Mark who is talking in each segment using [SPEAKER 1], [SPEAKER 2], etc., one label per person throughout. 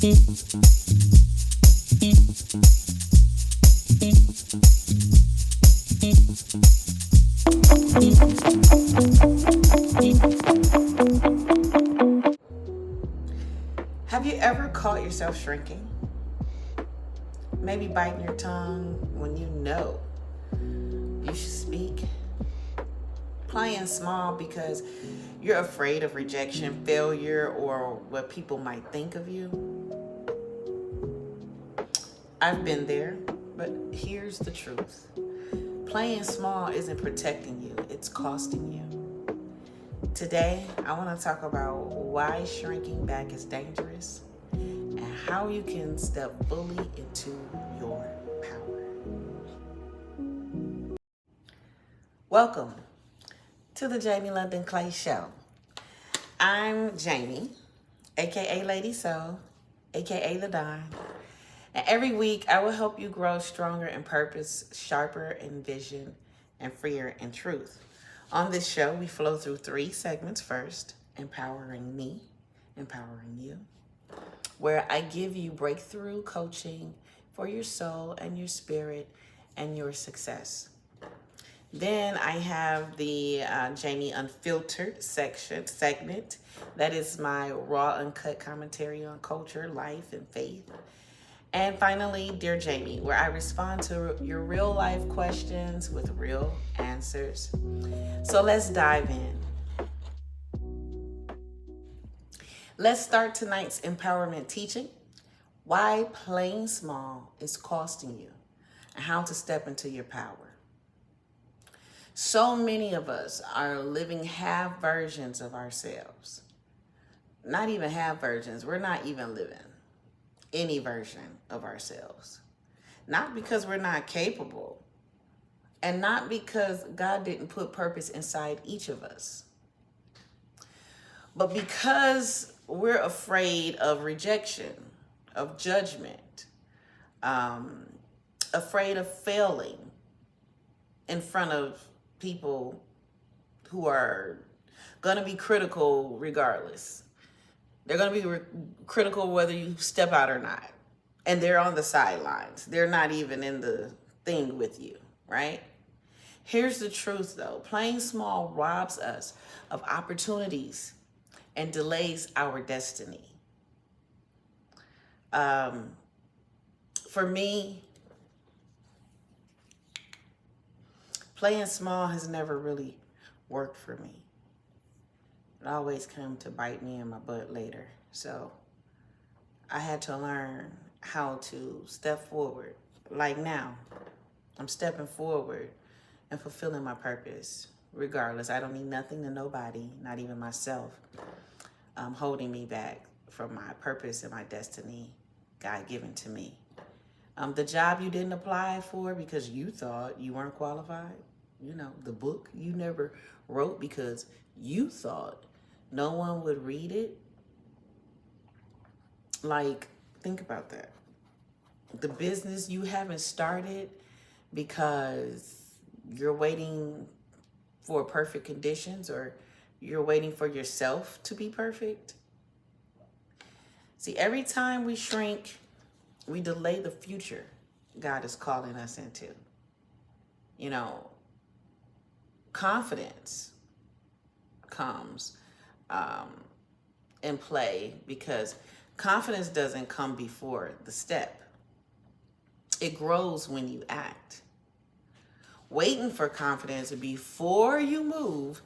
[SPEAKER 1] Have you ever caught yourself shrinking? Maybe biting your tongue when you know you should speak? Playing small because you're afraid of rejection, failure, or what people might think of you? I've been there, but here's the truth. Playing small isn't protecting you, it's costing you. Today, I want to talk about why shrinking back is dangerous and how you can step fully into your power. Welcome to the Jamie London Clay Show. I'm Jamie, aka Lady Soul, aka The Don. And every week, I will help you grow stronger in purpose, sharper in vision, and freer in truth. On this show, we flow through 3 segments. First, empowering me, empowering you, where I give you breakthrough coaching for your soul and your spirit and your success. Then I have the Jamie Unfiltered segment. That is my raw, uncut commentary on culture, life, and faith. And finally, Dear Jamie, where I respond to your real life questions with real answers. So let's dive in. Let's start tonight's empowerment teaching. Why playing small is costing you and how to step into your power. So many of us are living half versions of ourselves. Not even half versions. We're not even living any version of ourselves. Not because we're not capable, and not because God didn't put purpose inside each of us, but because we're afraid of rejection, of judgment, afraid of failing in front of people who are going to be critical regardless. They're going to be critical whether you step out or not. And they're on the sidelines. They're not even in the thing with you, right? Here's the truth, though. Playing small robs us of opportunities and delays our destiny. For me, playing small has never really worked for me. It always come to bite me in my butt later. So I had to learn how to step forward. Like now, I'm stepping forward and fulfilling my purpose. Regardless, I don't need nothing to nobody, not even myself, holding me back from my purpose and my destiny God given to me. The job you didn't apply for because you thought you weren't qualified. The book you never wrote because you thought no one would read it. Like, think about that. The business you haven't started because you're waiting for perfect conditions, or you're waiting for yourself to be perfect. See, every time we shrink, we delay the future God is calling us into. Confidence comes in play because confidence doesn't come before the step. It grows when you act. Waiting for confidence before you move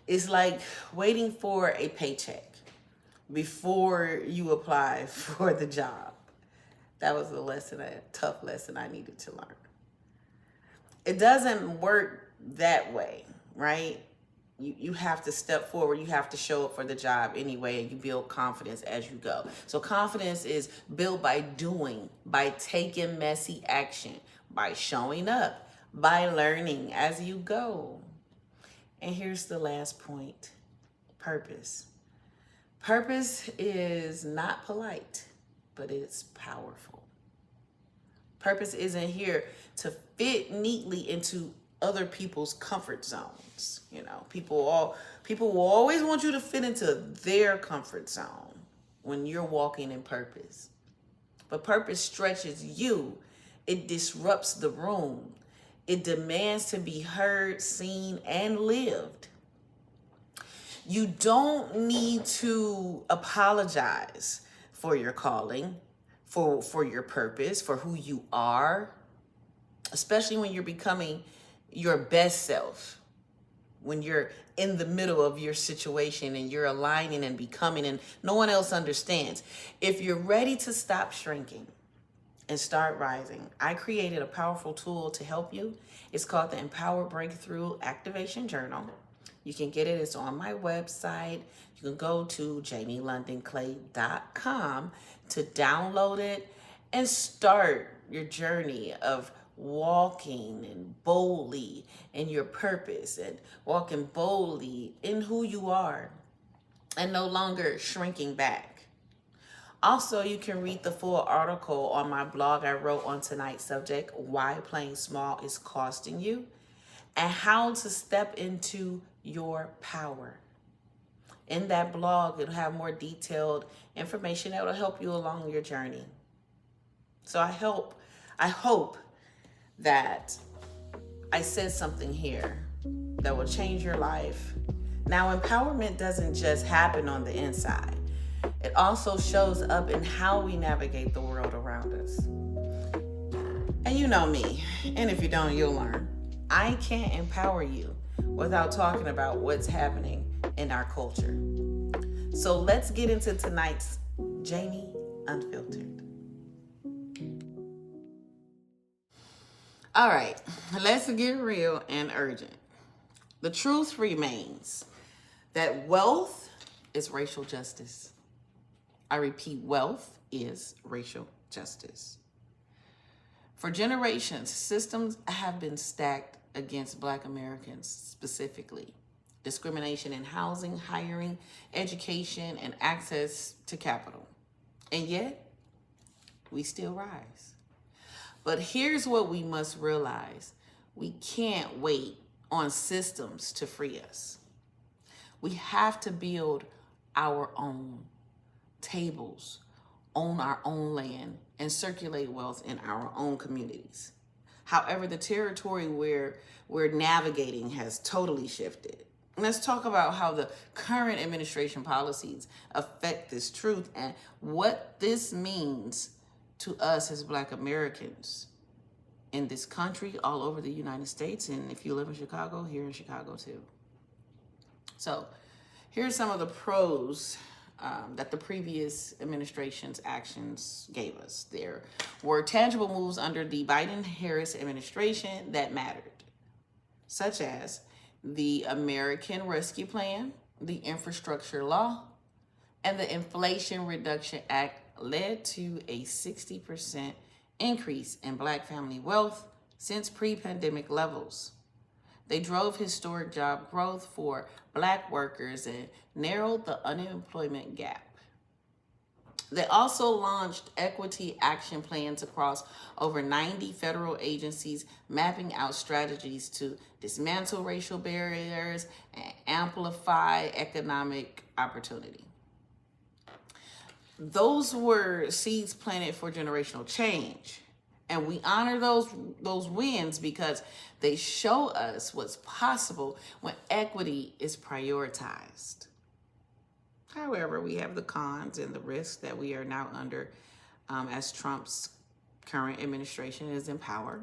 [SPEAKER 1] is like waiting for a paycheck before you apply for the job. That was a tough lesson I needed to learn. It doesn't work that way, right? You have to step forward. You have to show up for the job anyway, and you build confidence as you go. So confidence is built by doing, by taking messy action, by showing up, by learning as you go. And here's the last point: purpose. Purpose is not polite, but it's powerful. Purpose isn't here to fit neatly into other people's comfort zones. People will always want you to fit into their comfort zone when you're walking in purpose. But purpose stretches you. It disrupts the room. It demands to be heard, seen, and lived. You don't need to apologize for your calling, for your purpose, for who you are, especially when you're becoming your best self, when you're in the middle of your situation and you're aligning and becoming, and no one else understands. If you're ready to stop shrinking and start rising, I created a powerful tool to help you. It's called the Empower Breakthrough Activation Journal. You can get it. It's on my website. You can go to jamielondonclay.com to download it and start your journey of walking and boldly in your purpose and walking boldly in who you are and no longer shrinking back. Also, you can read the full article on my blog I wrote on tonight's subject, Why Playing Small is Costing You, and how to step into your power. In that blog, it'll have more detailed information that will help you along your journey. So I hope that I said something here that will change your life. Now, empowerment doesn't just happen on the inside. It also shows up in how we navigate the world around us. And you know me, and if you don't, you'll learn. I can't empower you without talking about what's happening in our culture. So let's get into tonight's Jamie Unfiltered. All right, let's get real and urgent. The truth remains that wealth is racial justice. I repeat, wealth is racial justice. For generations, systems have been stacked against Black Americans specifically. Discrimination in housing, hiring, education, and access to capital. And yet, we still rise. But here's what we must realize. We can't wait on systems to free us. We have to build our own tables, own our own land, and circulate wealth in our own communities. However, the territory where we're navigating has totally shifted. Let's talk about how the current administration policies affect this truth and what this means to us as Black Americans in this country, all over the United States, and if you live in Chicago, here in Chicago too. So here's some of the pros that the previous administration's actions gave us. There were tangible moves under the Biden-Harris administration that mattered, such as the American Rescue Plan, the Infrastructure Law, and the Inflation Reduction Act led to a 60% increase in Black family wealth since pre-pandemic levels. They drove historic job growth for Black workers and narrowed the unemployment gap. They also launched equity action plans across over 90 federal agencies, mapping out strategies to dismantle racial barriers and amplify economic opportunity. Those were seeds planted for generational change. And we honor those wins because they show us what's possible when equity is prioritized. However, we have the cons and the risks that we are now under as Trump's current administration is in power.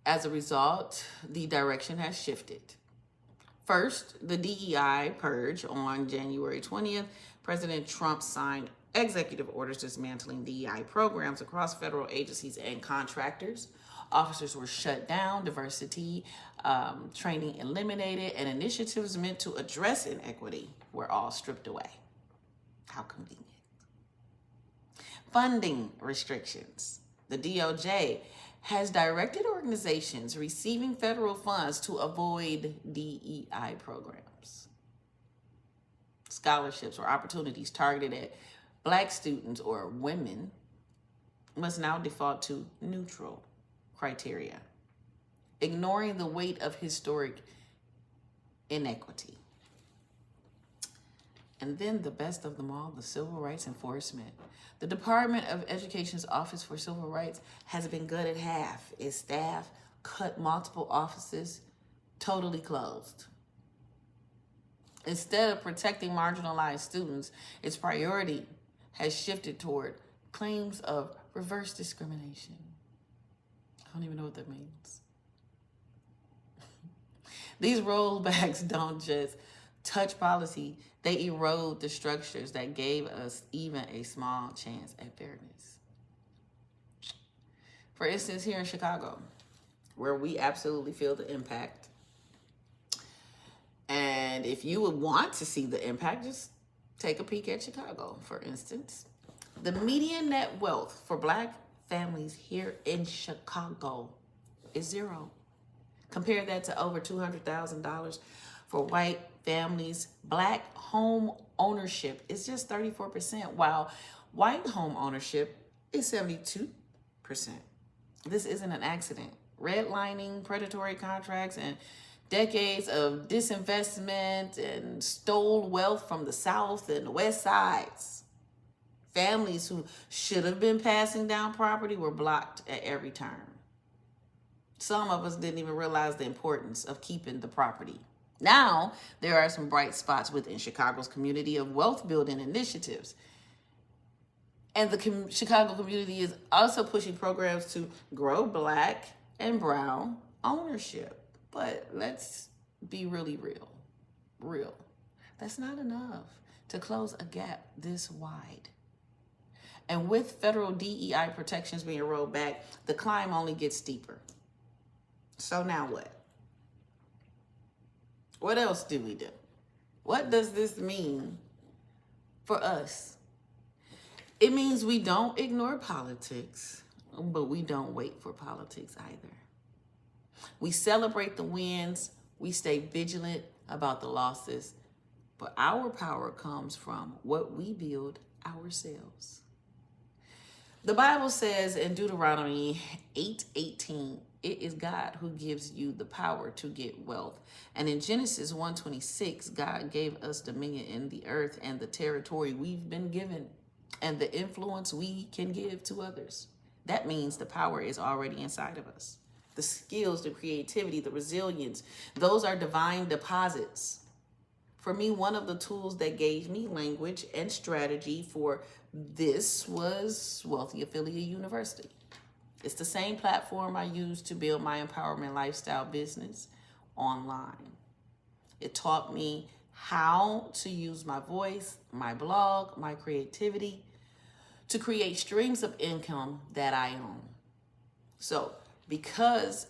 [SPEAKER 1] As a result, the direction has shifted. First, the DEI purge on January 20th, President Trump signed executive orders dismantling DEI programs across federal agencies and contractors. Officers were shut down, diversity training eliminated, and initiatives meant to address inequity were all stripped away. How convenient. Funding restrictions. The DOJ has directed organizations receiving federal funds to avoid DEI programs. Scholarships or opportunities targeted at Black students or women must now default to neutral criteria, ignoring the weight of historic inequity. And then the best of them all, the civil rights enforcement. The Department of Education's Office for Civil Rights has been gutted half. Its staff cut multiple offices, totally closed. Instead of protecting marginalized students, its priority has shifted toward claims of reverse discrimination. I don't even know what that means. These rollbacks don't just touch policy, they erode the structures that gave us even a small chance at fairness. For instance, here in Chicago, where we absolutely feel the impact. And if you would want to see the impact, just take a peek at Chicago, for instance. The median net wealth for Black families here in Chicago is zero. Compare that to over $200,000 for white families. Black home ownership is just 34%, while white home ownership is 72%. This isn't an accident. Redlining, predatory contracts, and decades of disinvestment and stole wealth from the South and the West Sides. Families who should have been passing down property were blocked at every turn. Some of us didn't even realize the importance of keeping the property. Now, there are some bright spots within Chicago's community of wealth building initiatives. And the Chicago community is also pushing programs to grow Black and brown ownership. But let's be really real. That's not enough to close a gap this wide. And with federal DEI protections being rolled back, the climb only gets steeper. So now what? What else do we do? What does this mean for us? It means we don't ignore politics, but we don't wait for politics either. We celebrate the wins, we stay vigilant about the losses, but our power comes from what we build ourselves. The Bible says in Deuteronomy 8:18, it is God who gives you the power to get wealth. And in Genesis 1:26, God gave us dominion in the earth and the territory we've been given and the influence we can give to others. That means the power is already inside of us. The skills, the creativity, the resilience, those are divine deposits. For me, one of the tools that gave me language and strategy for this was Wealthy Affiliate University. It's the same platform I use to build my empowerment lifestyle business online. It taught me how to use my voice, my blog, my creativity to create streams of income that I own. So, because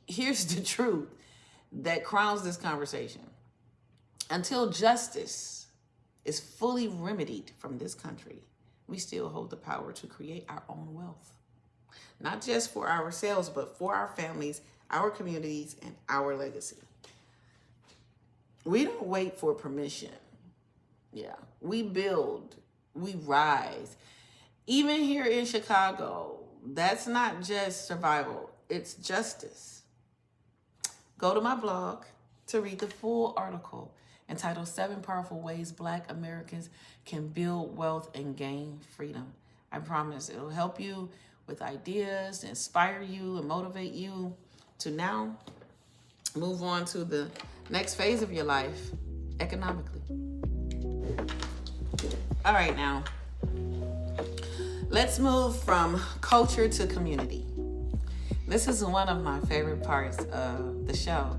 [SPEAKER 1] here's the truth that crowns this conversation. Until justice is fully remedied from this country, we still hold the power to create our own wealth. Not just for ourselves, but for our families, our communities, and our legacy. We don't wait for permission. We build, we rise. Even here in Chicago, that's not just survival, it's justice. Go to my blog to read the full article entitled 7 Powerful Ways Black Americans Can Build Wealth and Gain Freedom. I promise it'll help you with ideas, inspire you, and motivate you to now move on to the next phase of your life economically. All right, now, let's move from culture to community. This is one of my favorite parts of the show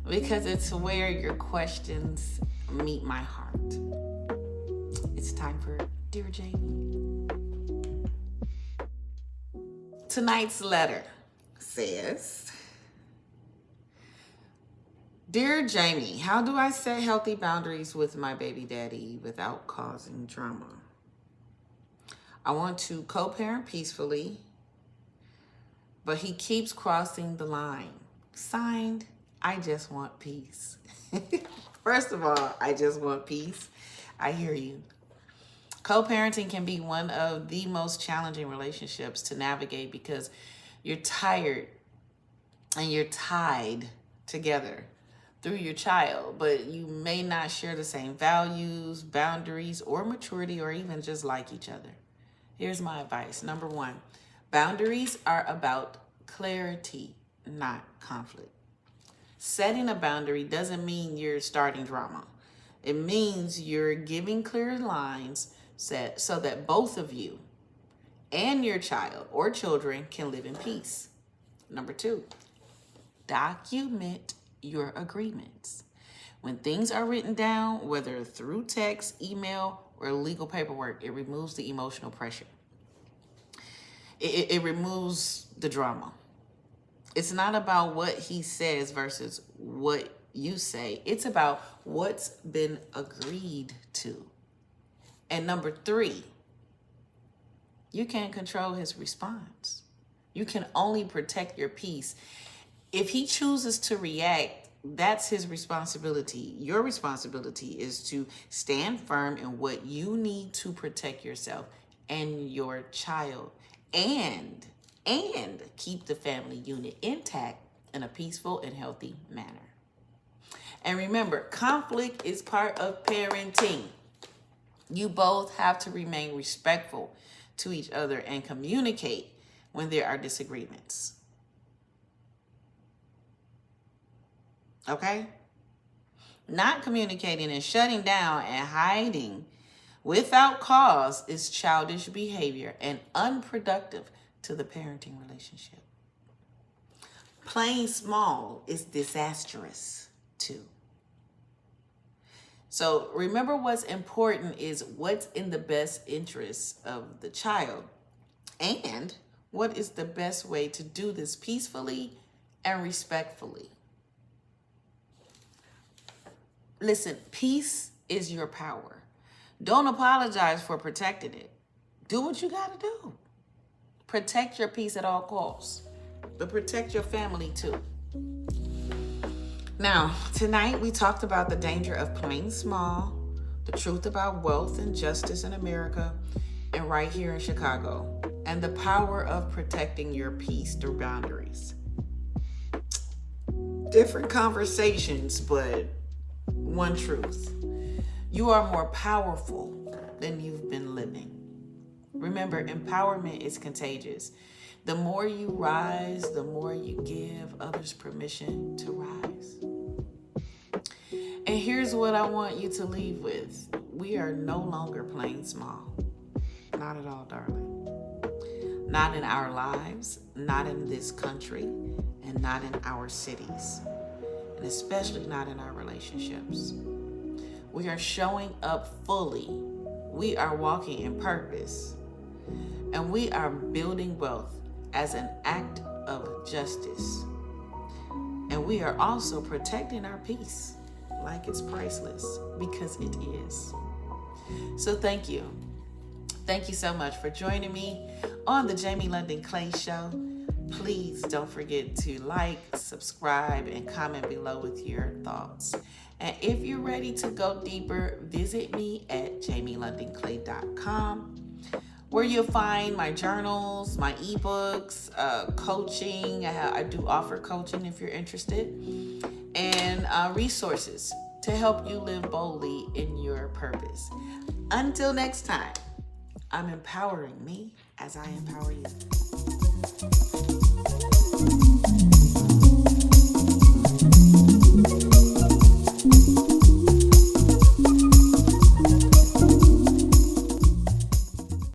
[SPEAKER 1] because it's where your questions meet my heart. It's time for Dear Jamie. Tonight's letter says, Dear Jamie, how do I set healthy boundaries with my baby daddy without causing drama? I want to co-parent peacefully, but he keeps crossing the line. Signed, I just want peace. First of all, I just want peace. I hear you. Co-parenting can be one of the most challenging relationships to navigate because you're tired and you're tied together through your child, but you may not share the same values, boundaries, or maturity, or even just like each other. Here's my advice. Number one, boundaries are about clarity, not conflict. Setting a boundary doesn't mean you're starting drama. It means you're giving clear lines set so that both of you and your child or children can live in peace. Number two, document your agreements. When things are written down, whether through text, email, or legal paperwork, it removes the emotional pressure. It removes the drama. It's not about what he says versus what you say. It's about what's been agreed to. And number three, you can't control his response. You can only protect your peace. If he chooses to react, that's his responsibility. Your responsibility is to stand firm in what you need to protect yourself and your child, and keep the family unit intact in a peaceful and healthy manner. And remember, conflict is part of parenting. You both have to remain respectful to each other and communicate when there are disagreements. Okay? Not communicating and shutting down and hiding without cause is childish behavior and unproductive to the parenting relationship. Playing small is disastrous too. So remember, what's important is what's in the best interest of the child and what is the best way to do this peacefully and respectfully. Listen, peace is your power. Don't apologize for protecting it. Do what you got to do. Protect your peace at all costs, but protect your family too. Now, tonight we talked about the danger of playing small, the truth about wealth and justice in America and right here in Chicago, and the power of protecting your peace through boundaries. Different conversations, but one truth. You are more powerful than you've been living. Remember, empowerment is contagious. The more you rise, the more you give others permission to rise. And here's what I want you to leave with. We are no longer playing small. Not at all, darling. Not in our lives, not in this country, and not in our cities. And especially not in our relationships. We are showing up fully. We are walking in purpose. And we are building wealth as an act of justice. And we are also protecting our peace like it's priceless, because it is. So thank you. Thank you so much for joining me on the Jamie London Clay Show. Please don't forget to like, subscribe, and comment below with your thoughts. And if you're ready to go deeper, visit me at jamielondonclay.com, where you'll find my journals, my ebooks, coaching. I do offer coaching if you're interested, and resources to help you live boldly in your purpose. Until next time, I'm empowering me as I empower you.